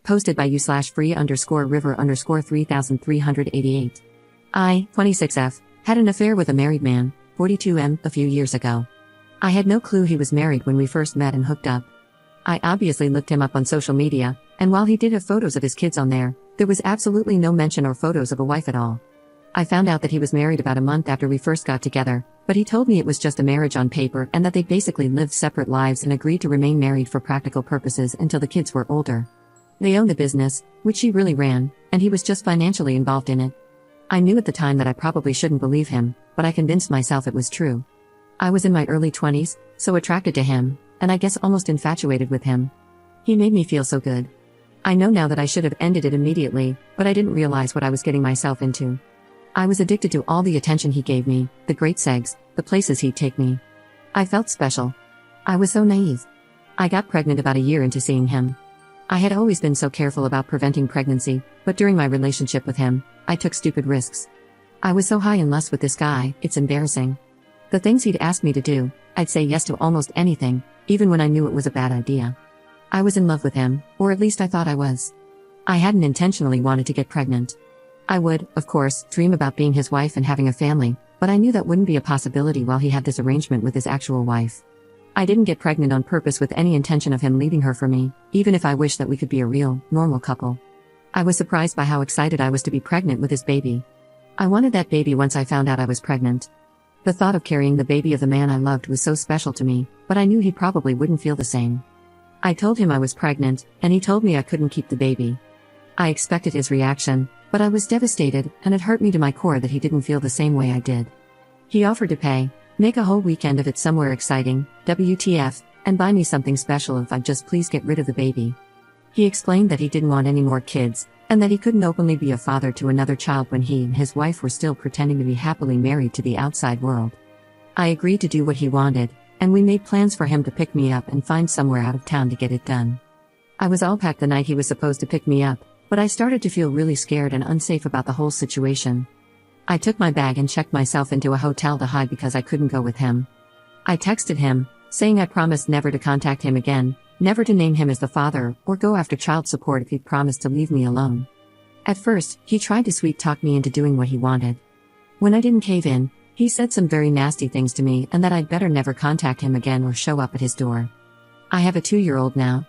Posted by u/free_river_3388. I, 26F, had an affair with a married man, 42M, a few years ago. I had no clue he was married when we first met and hooked up. I obviously looked him up on social media, and while he did have photos of his kids on there was absolutely no mention or photos of a wife at all. I found out that he was married about a month after we first got together, but he told me it was just a marriage on paper and that they basically lived separate lives and agreed to remain married for practical purposes until the kids were older. They owned a business, which she really ran, and he was just financially involved in it. I knew at the time that I probably shouldn't believe him, but I convinced myself it was true. I was in my early 20s, so attracted to him, and I guess almost infatuated with him. He made me feel so good. I know now that I should have ended it immediately, but I didn't realize what I was getting myself into. I was addicted to all the attention he gave me, the great sex, the places he'd take me. I felt special. I was so naive. I got pregnant about a year into seeing him. I had always been so careful about preventing pregnancy, but during my relationship with him, I took stupid risks. I was so high in lust with this guy, it's embarrassing. The things he'd ask me to do, I'd say yes to almost anything, even when I knew it was a bad idea. I was in love with him, or at least I thought I was. I hadn't intentionally wanted to get pregnant. I would, of course, dream about being his wife and having a family, but I knew that wouldn't be a possibility while he had this arrangement with his actual wife. I didn't get pregnant on purpose with any intention of him leaving her for me, even if I wished that we could be a real, normal couple. I was surprised by how excited I was to be pregnant with his baby. I wanted that baby once I found out I was pregnant. The thought of carrying the baby of the man I loved was so special to me, but I knew he probably wouldn't feel the same. I told him I was pregnant, and he told me I couldn't keep the baby. I expected his reaction, but I was devastated, and it hurt me to my core that he didn't feel the same way I did. He offered to make a whole weekend of it somewhere exciting, WTF, and buy me something special if I'd just please get rid of the baby. He explained that he didn't want any more kids, and that he couldn't openly be a father to another child when he and his wife were still pretending to be happily married to the outside world. I agreed to do what he wanted, and we made plans for him to pick me up and find somewhere out of town to get it done. I was all packed the night he was supposed to pick me up, but I started to feel really scared and unsafe about the whole situation. I took my bag and checked myself into a hotel to hide because I couldn't go with him. I texted him, saying I promised never to contact him again, never to name him as the father, or go after child support if he'd promised to leave me alone. At first, he tried to sweet-talk me into doing what he wanted. When I didn't cave in, he said some very nasty things to me and that I'd better never contact him again or show up at his door. I have a 2-year-old now.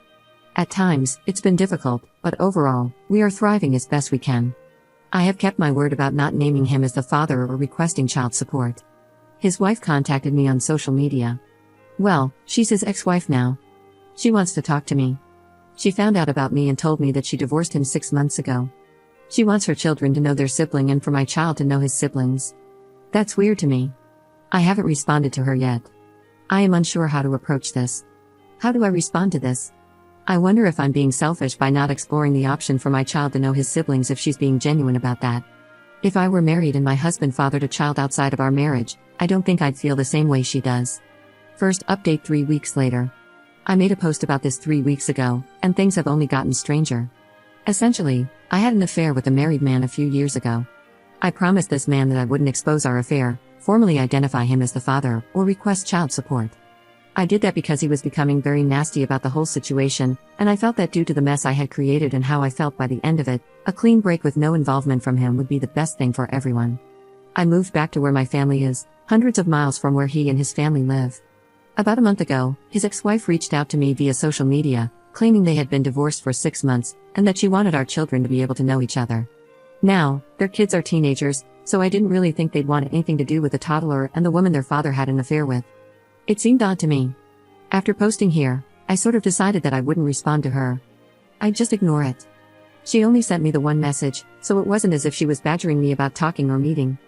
At times, it's been difficult, but overall, we are thriving as best we can. I have kept my word about not naming him as the father or requesting child support. His wife contacted me on social media. Well, she's his ex-wife now. She wants to talk to me. She found out about me and told me that she divorced him 6 months ago. She wants her children to know their sibling and for my child to know his siblings. That's weird to me. I haven't responded to her yet. I am unsure how to approach this. How do I respond to this? I wonder if I'm being selfish by not exploring the option for my child to know his siblings if she's being genuine about that. If I were married and my husband fathered a child outside of our marriage, I don't think I'd feel the same way she does. First update 3 weeks later. I made a post about this 3 weeks ago, and things have only gotten stranger. Essentially, I had an affair with a married man a few years ago. I promised this man that I wouldn't expose our affair, formally identify him as the father, or request child support. I did that because he was becoming very nasty about the whole situation, and I felt that due to the mess I had created and how I felt by the end of it, a clean break with no involvement from him would be the best thing for everyone. I moved back to where my family is, hundreds of miles from where he and his family live. About a month ago, his ex-wife reached out to me via social media, claiming they had been divorced for 6 months, and that she wanted our children to be able to know each other. Now, their kids are teenagers, so I didn't really think they'd want anything to do with the toddler and the woman their father had an affair with. It seemed odd to me. After posting here, I sort of decided that I wouldn't respond to her. I'd just ignore it. She only sent me the one message, so it wasn't as if she was badgering me about talking or meeting.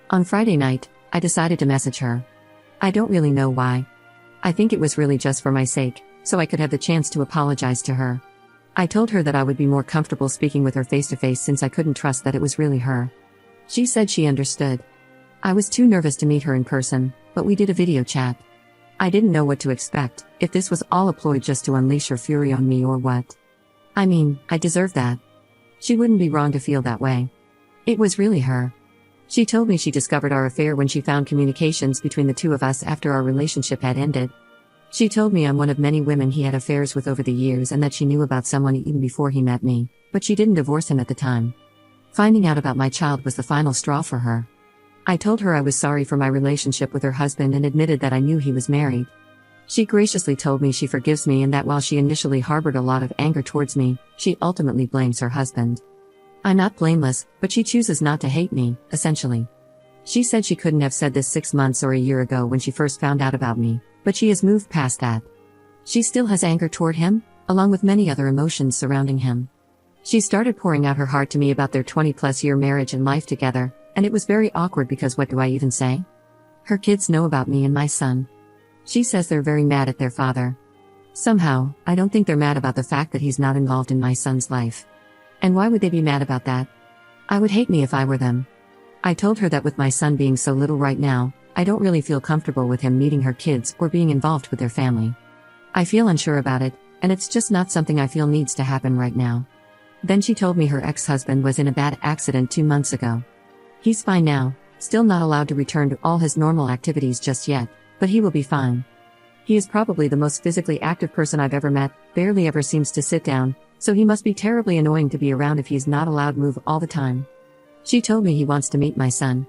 On Friday night, I decided to message her. I don't really know why. I think it was really just for my sake, so I could have the chance to apologize to her. I told her that I would be more comfortable speaking with her face-to-face since I couldn't trust that it was really her. She said she understood. I was too nervous to meet her in person, but we did a video chat. I didn't know what to expect, if this was all a ploy just to unleash her fury on me or what. I mean, I deserve that. She wouldn't be wrong to feel that way. It was really her. She told me she discovered our affair when she found communications between the two of us after our relationship had ended. She told me I'm one of many women he had affairs with over the years and that she knew about someone even before he met me, but she didn't divorce him at the time. Finding out about my child was the final straw for her. I told her I was sorry for my relationship with her husband and admitted that I knew he was married. She graciously told me she forgives me and that while she initially harbored a lot of anger towards me, she ultimately blames her husband. I'm not blameless, but she chooses not to hate me, essentially. She said she couldn't have said this 6 months or a year ago when she first found out about me, but she has moved past that. She still has anger toward him, along with many other emotions surrounding him. She started pouring out her heart to me about their 20-plus year marriage and life together, and it was very awkward because what do I even say? Her kids know about me and my son. She says they're very mad at their father. Somehow, I don't think they're mad about the fact that he's not involved in my son's life. And why would they be mad about that? I would hate me if I were them. I told her that with my son being so little right now, I don't really feel comfortable with him meeting her kids or being involved with their family. I feel unsure about it, and it's just not something I feel needs to happen right now. Then she told me her ex-husband was in a bad accident 2 months ago. He's fine now, still not allowed to return to all his normal activities just yet, but he will be fine. He is probably the most physically active person I've ever met, barely ever seems to sit down, so he must be terribly annoying to be around if he's not allowed to move all the time. She told me he wants to meet my son.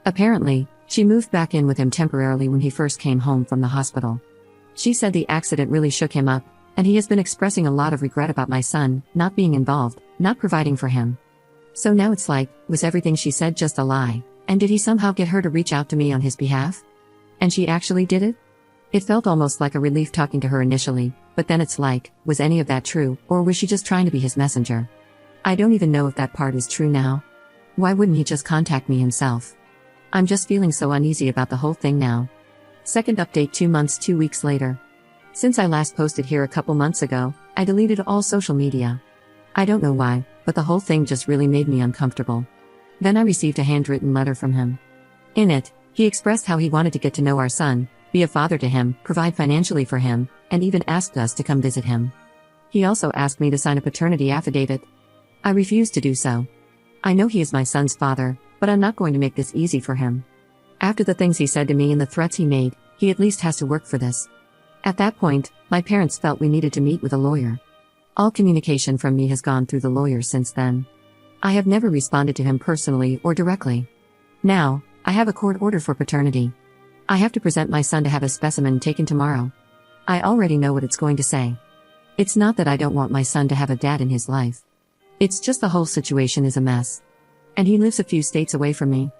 Apparently, she moved back in with him temporarily when he first came home from the hospital. She said the accident really shook him up, and he has been expressing a lot of regret about my son not being involved, not providing for him. So now it's like, was everything she said just a lie, and did he somehow get her to reach out to me on his behalf? And she actually did it? It felt almost like a relief talking to her initially, but then it's like, was any of that true, or was she just trying to be his messenger? I don't even know if that part is true now. Why wouldn't he just contact me himself? I'm just feeling so uneasy about the whole thing now. Second update 2 months 2 weeks later. Since I last posted here a couple months ago, I deleted all social media. I don't know why, but the whole thing just really made me uncomfortable. Then I received a handwritten letter from him. In it, he expressed how he wanted to get to know our son, be a father to him, provide financially for him, and even asked us to come visit him. He also asked me to sign a paternity affidavit. I refused to do so. I know he is my son's father, but I'm not going to make this easy for him. After the things he said to me and the threats he made, he at least has to work for this. At that point, my parents felt we needed to meet with a lawyer. All communication from me has gone through the lawyer since then. I have never responded to him personally or directly. Now, I have a court order for paternity. I have to present my son to have a specimen taken tomorrow. I already know what it's going to say. It's not that I don't want my son to have a dad in his life. It's just the whole situation is a mess. And he lives a few states away from me.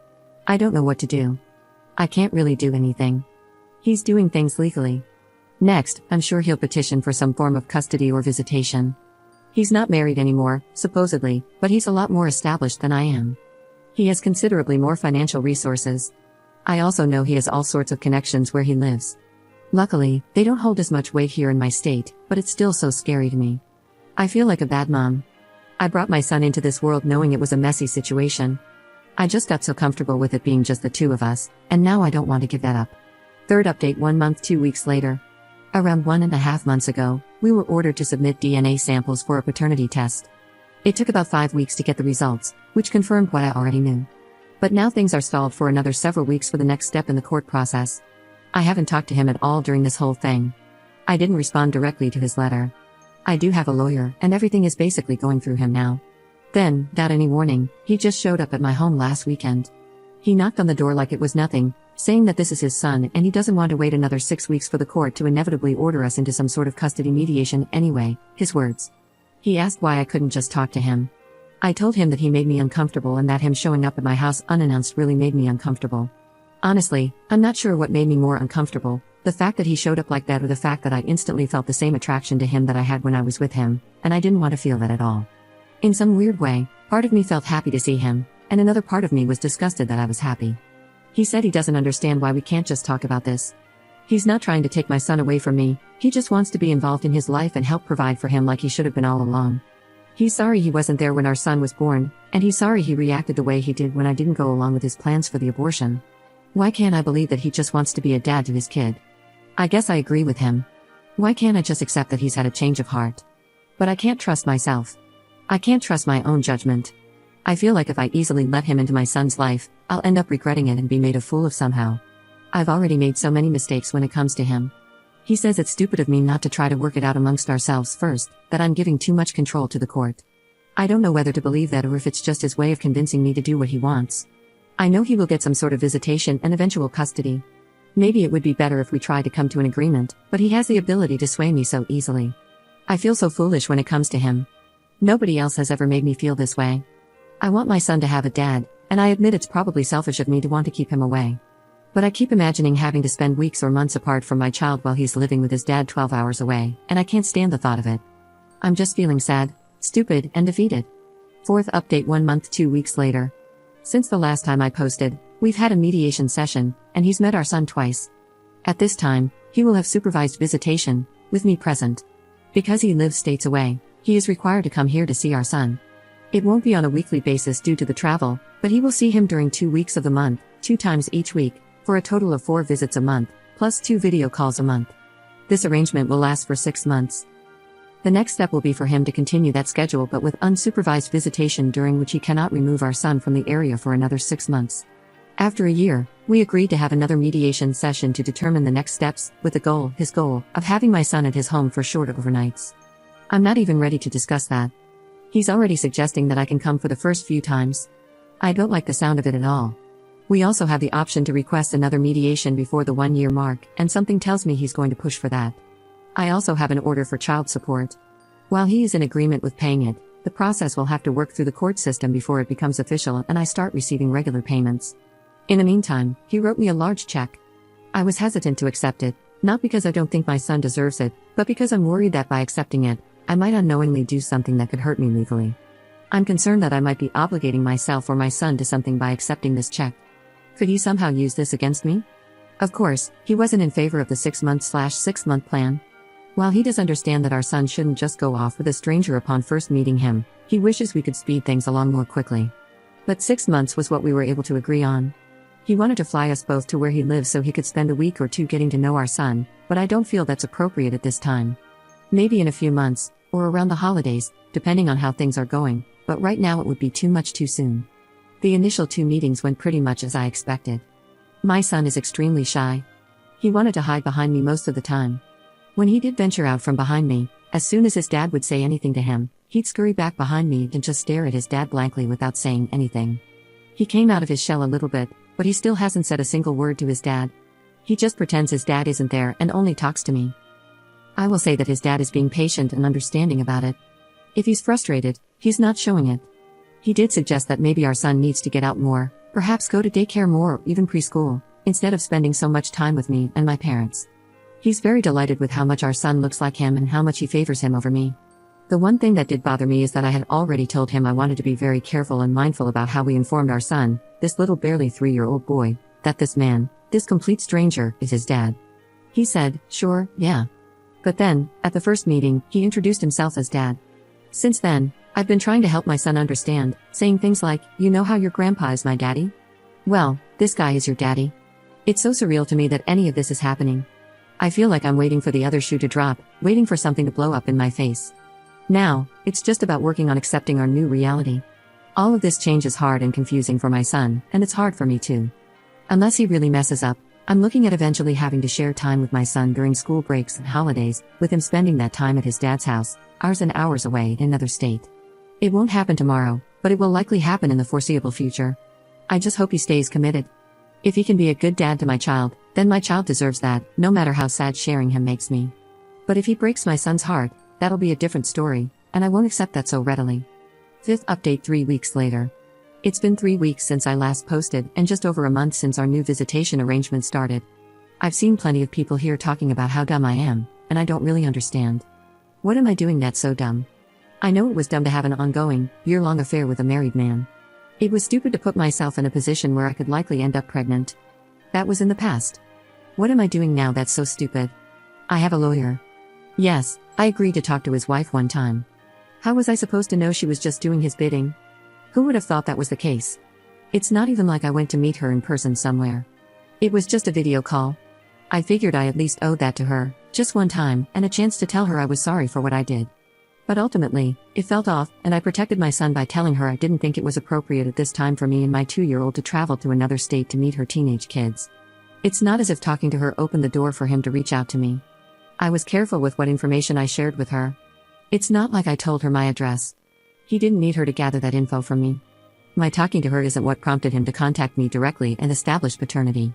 I don't know what to do. I can't really do anything. He's doing things legally. Next, I'm sure he'll petition for some form of custody or visitation. He's not married anymore, supposedly, but he's a lot more established than I am. He has considerably more financial resources. I also know he has all sorts of connections where he lives. Luckily, they don't hold as much weight here in my state, but it's still so scary to me. I feel like a bad mom. I brought my son into this world knowing it was a messy situation. I just got so comfortable with it being just the two of us, and now I don't want to give that up. Third update 1 month 2 weeks later. Around 1.5 months ago, we were ordered to submit DNA samples for a paternity test. It took about 5 weeks to get the results, which confirmed what I already knew. But now things are stalled for another several weeks for the next step in the court process. I haven't talked to him at all during this whole thing. I didn't respond directly to his letter. I do have a lawyer, and everything is basically going through him now. Then, without any warning, he just showed up at my home last weekend. He knocked on the door like it was nothing, saying that this is his son and he doesn't want to wait another 6 weeks for the court to inevitably order us into some sort of custody mediation anyway, his words. He asked why I couldn't just talk to him. I told him that he made me uncomfortable and that him showing up at my house unannounced really made me uncomfortable. Honestly, I'm not sure what made me more uncomfortable, the fact that he showed up like that or the fact that I instantly felt the same attraction to him that I had when I was with him, and I didn't want to feel that at all. In some weird way, part of me felt happy to see him, and another part of me was disgusted that I was happy. He said he doesn't understand why we can't just talk about this. He's not trying to take my son away from me, he just wants to be involved in his life and help provide for him like he should have been all along. He's sorry he wasn't there when our son was born, and he's sorry he reacted the way he did when I didn't go along with his plans for the abortion. Why can't I believe that he just wants to be a dad to his kid? I guess I agree with him. Why can't I just accept that he's had a change of heart? But I can't trust myself. I can't trust my own judgment. I feel like if I easily let him into my son's life, I'll end up regretting it and be made a fool of somehow. I've already made so many mistakes when it comes to him. He says it's stupid of me not to try to work it out amongst ourselves first, that I'm giving too much control to the court. I don't know whether to believe that or if it's just his way of convincing me to do what he wants. I know he will get some sort of visitation and eventual custody. Maybe it would be better if we tried to come to an agreement, but he has the ability to sway me so easily. I feel so foolish when it comes to him. Nobody else has ever made me feel this way. I want my son to have a dad, and I admit it's probably selfish of me to want to keep him away. But I keep imagining having to spend weeks or months apart from my child while he's living with his dad 12 hours away, and I can't stand the thought of it. I'm just feeling sad, stupid, and defeated. Fourth update 1 month 2 weeks later. Since the last time I posted, we've had a mediation session, and he's met our son twice. At this time, he will have supervised visitation, with me present. Because he lives states away, he is required to come here to see our son. It won't be on a weekly basis due to the travel, but he will see him during 2 weeks of the month, 2 times each week, for a total of 4 visits a month, plus 2 video calls a month. This arrangement will last for 6 months. The next step will be for him to continue that schedule but with unsupervised visitation during which he cannot remove our son from the area for another 6 months. After a year, we agreed to have another mediation session to determine the next steps, with his goal, of having my son at his home for short overnights. I'm not even ready to discuss that. He's already suggesting that I can come for the first few times. I don't like the sound of it at all. We also have the option to request another mediation before the 1-year mark, and something tells me he's going to push for that. I also have an order for child support. While he is in agreement with paying it, the process will have to work through the court system before it becomes official and I start receiving regular payments. In the meantime, he wrote me a large check. I was hesitant to accept it, not because I don't think my son deserves it, but because I'm worried that by accepting it, I might unknowingly do something that could hurt me legally. I'm concerned that I might be obligating myself or my son to something by accepting this check. Could he somehow use this against me? Of course, he wasn't in favor of the 6-month plan. While he does understand that our son shouldn't just go off with a stranger upon first meeting him, he wishes we could speed things along more quickly. But 6 months was what we were able to agree on. He wanted to fly us both to where he lives so he could spend a week or 2 getting to know our son, but I don't feel that's appropriate at this time. Maybe in a few months, or around the holidays, depending on how things are going, but right now it would be too much too soon. The initial 2 meetings went pretty much as I expected. My son is extremely shy. He wanted to hide behind me most of the time. When he did venture out from behind me, as soon as his dad would say anything to him, he'd scurry back behind me and just stare at his dad blankly without saying anything. He came out of his shell a little bit, but he still hasn't said a single word to his dad. He just pretends his dad isn't there and only talks to me. I will say that his dad is being patient and understanding about it. If he's frustrated, he's not showing it. He did suggest that maybe our son needs to get out more, perhaps go to daycare more or even preschool, instead of spending so much time with me and my parents. He's very delighted with how much our son looks like him and how much he favors him over me. The one thing that did bother me is that I had already told him I wanted to be very careful and mindful about how we informed our son, this little barely 3-year-old boy, that this man, this complete stranger, is his dad. He said, sure, yeah. But then, at the first meeting, he introduced himself as dad. Since then, I've been trying to help my son understand, saying things like, you know how your grandpa is my daddy? Well, this guy is your daddy. It's so surreal to me that any of this is happening. I feel like I'm waiting for the other shoe to drop, waiting for something to blow up in my face. Now, it's just about working on accepting our new reality. All of this change is hard and confusing for my son, and it's hard for me too. Unless he really messes up, I'm looking at eventually having to share time with my son during school breaks and holidays, with him spending that time at his dad's house, hours and hours away in another state. It won't happen tomorrow, but it will likely happen in the foreseeable future. I just hope he stays committed. If he can be a good dad to my child, then my child deserves that, no matter how sad sharing him makes me. But if he breaks my son's heart, that'll be a different story, and I won't accept that so readily. Fifth update 3 weeks later. It's been 3 weeks since I last posted and just over a month since our new visitation arrangement started. I've seen plenty of people here talking about how dumb I am, and I don't really understand. What am I doing that's so dumb? I know it was dumb to have an ongoing, year-long affair with a married man. It was stupid to put myself in a position where I could likely end up pregnant. That was in the past. What am I doing now that's so stupid? I have a lawyer. Yes, I agreed to talk to his wife one time. How was I supposed to know she was just doing his bidding? Who would have thought that was the case? It's not even like I went to meet her in person somewhere. It was just a video call. I figured I at least owed that to her, just one time, and a chance to tell her I was sorry for what I did. But ultimately, it felt off, and I protected my son by telling her I didn't think it was appropriate at this time for me and my 2-year-old to travel to another state to meet her teenage kids. It's not as if talking to her opened the door for him to reach out to me. I was careful with what information I shared with her. It's not like I told her my address. He didn't need her to gather that info from me. My talking to her isn't what prompted him to contact me directly and establish paternity.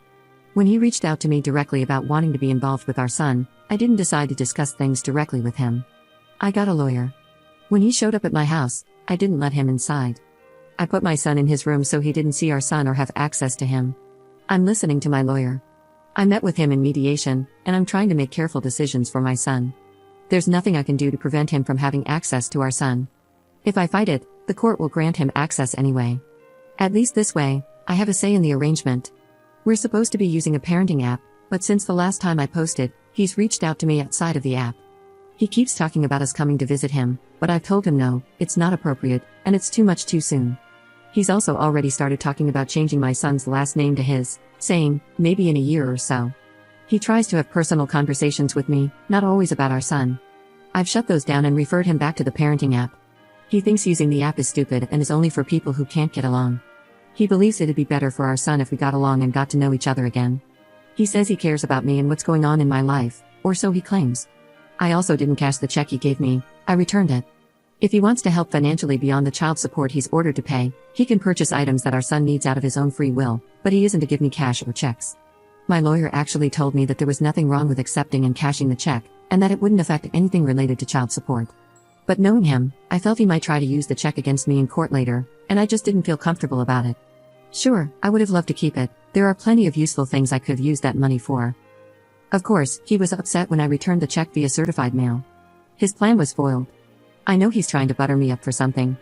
When he reached out to me directly about wanting to be involved with our son, I didn't decide to discuss things directly with him. I got a lawyer. When he showed up at my house, I didn't let him inside. I put my son in his room so he didn't see our son or have access to him. I'm listening to my lawyer. I met with him in mediation, and I'm trying to make careful decisions for my son. There's nothing I can do to prevent him from having access to our son. If I fight it, the court will grant him access anyway. At least this way, I have a say in the arrangement. We're supposed to be using a parenting app, but since the last time I posted, he's reached out to me outside of the app. He keeps talking about us coming to visit him, but I've told him no, it's not appropriate, and it's too much too soon. He's also already started talking about changing my son's last name to his, saying, maybe in a year or so. He tries to have personal conversations with me, not always about our son. I've shut those down and referred him back to the parenting app. He thinks using the app is stupid and is only for people who can't get along. He believes it'd be better for our son if we got along and got to know each other again. He says he cares about me and what's going on in my life, or so he claims. I also didn't cash the check he gave me, I returned it. If he wants to help financially beyond the child support he's ordered to pay, he can purchase items that our son needs out of his own free will, but he isn't to give me cash or checks. My lawyer actually told me that there was nothing wrong with accepting and cashing the check, and that it wouldn't affect anything related to child support. But knowing him, I felt he might try to use the check against me in court later, and I just didn't feel comfortable about it. Sure, I would have loved to keep it, there are plenty of useful things I could have used that money for. Of course, he was upset when I returned the check via certified mail. His plan was foiled. I know he's trying to butter me up for something.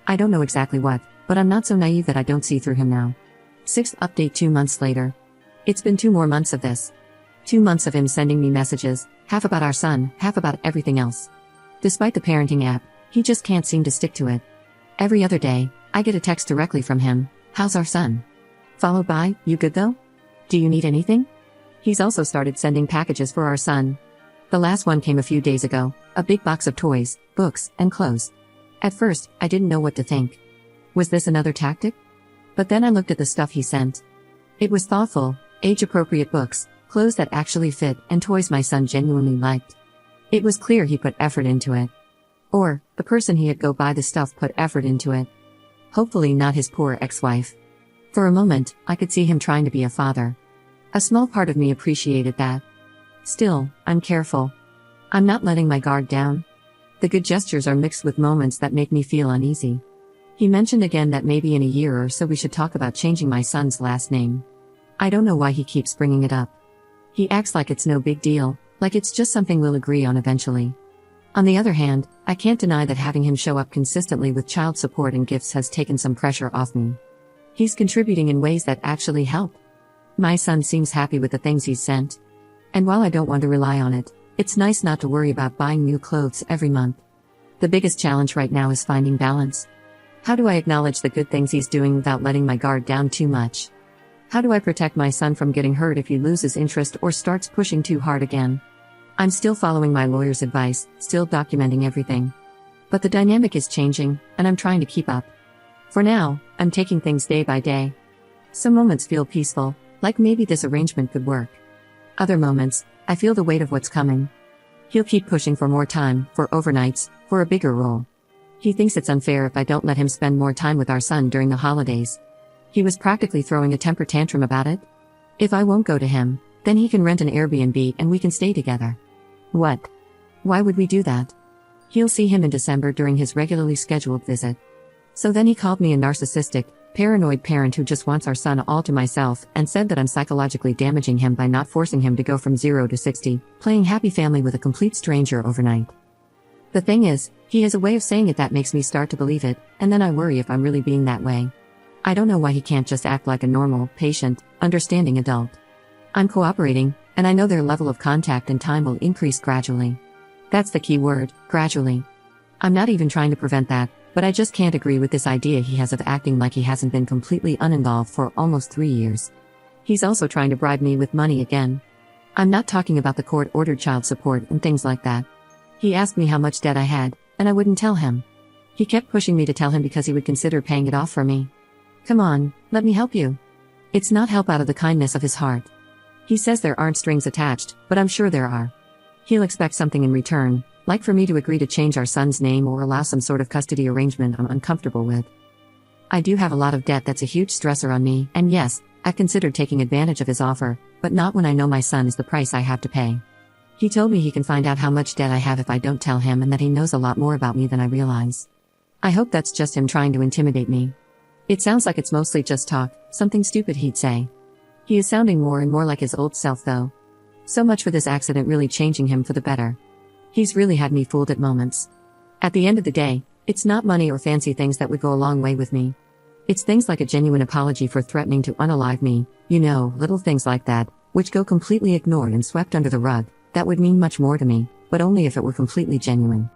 I don't know exactly what, but I'm not so naive that I don't see through him now. 6th update 2 months later. It's been 2 more months of this. 2 months of him sending me messages, half about our son, half about everything else. Despite the parenting app, he just can't seem to stick to it. Every other day, I get a text directly from him, "How's our son?" Followed by, "You good though? Do you need anything?" He's also started sending packages for our son. The last one came a few days ago, a big box of toys, books, and clothes. At first, I didn't know what to think. Was this another tactic? But then I looked at the stuff he sent. It was thoughtful, age-appropriate books, clothes that actually fit, and toys my son genuinely liked. It was clear he put effort into it. Or, the person he had go buy the stuff put effort into it. Hopefully not his poor ex-wife. For a moment, I could see him trying to be a father. A small part of me appreciated that. Still, I'm careful. I'm not letting my guard down. The good gestures are mixed with moments that make me feel uneasy. He mentioned again that maybe in a year or so we should talk about changing my son's last name. I don't know why he keeps bringing it up. He acts like it's no big deal, like it's just something we'll agree on eventually. On the other hand, I can't deny that having him show up consistently with child support and gifts has taken some pressure off me. He's contributing in ways that actually help. My son seems happy with the things he's sent. And while I don't want to rely on it, it's nice not to worry about buying new clothes every month. The biggest challenge right now is finding balance. How do I acknowledge the good things he's doing without letting my guard down too much? How do I protect my son from getting hurt if he loses interest or starts pushing too hard again? I'm still following my lawyer's advice, still documenting everything. But the dynamic is changing, and I'm trying to keep up. For now, I'm taking things day by day. Some moments feel peaceful, like maybe this arrangement could work. Other moments, I feel the weight of what's coming. He'll keep pushing for more time, for overnights, for a bigger role. He thinks it's unfair if I don't let him spend more time with our son during the holidays. He was practically throwing a temper tantrum about it. If I won't go to him, then he can rent an Airbnb and we can stay together. What? Why would we do that? He'll see him in December during his regularly scheduled visit. So then he called me a narcissistic, paranoid parent who just wants our son all to myself and said that I'm psychologically damaging him by not forcing him to go from 0 to 60, playing happy family with a complete stranger overnight. The thing is, he has a way of saying it that makes me start to believe it, and then I worry if I'm really being that way. I don't know why he can't just act like a normal, patient, understanding adult. I'm cooperating, and I know their level of contact and time will increase gradually. That's the key word, gradually. I'm not even trying to prevent that, but I just can't agree with this idea he has of acting like he hasn't been completely uninvolved for almost 3 years. He's also trying to bribe me with money again. I'm not talking about the court-ordered child support and things like that. He asked me how much debt I had, and I wouldn't tell him. He kept pushing me to tell him because he would consider paying it off for me. Come on, let me help you. It's not help out of the kindness of his heart. He says there aren't strings attached, but I'm sure there are. He'll expect something in return, like for me to agree to change our son's name or allow some sort of custody arrangement I'm uncomfortable with. I do have a lot of debt that's a huge stressor on me, and yes, I've considered taking advantage of his offer, but not when I know my son is the price I have to pay. He told me he can find out how much debt I have if I don't tell him, and that he knows a lot more about me than I realize. I hope that's just him trying to intimidate me. It sounds like it's mostly just talk, something stupid he'd say. He is sounding more and more like his old self though. So much for this accident really changing him for the better. He's really had me fooled at moments. At the end of the day, it's not money or fancy things that would go a long way with me. It's things like a genuine apology for threatening to unalive me, little things like that, which go completely ignored and swept under the rug, that would mean much more to me, but only if it were completely genuine.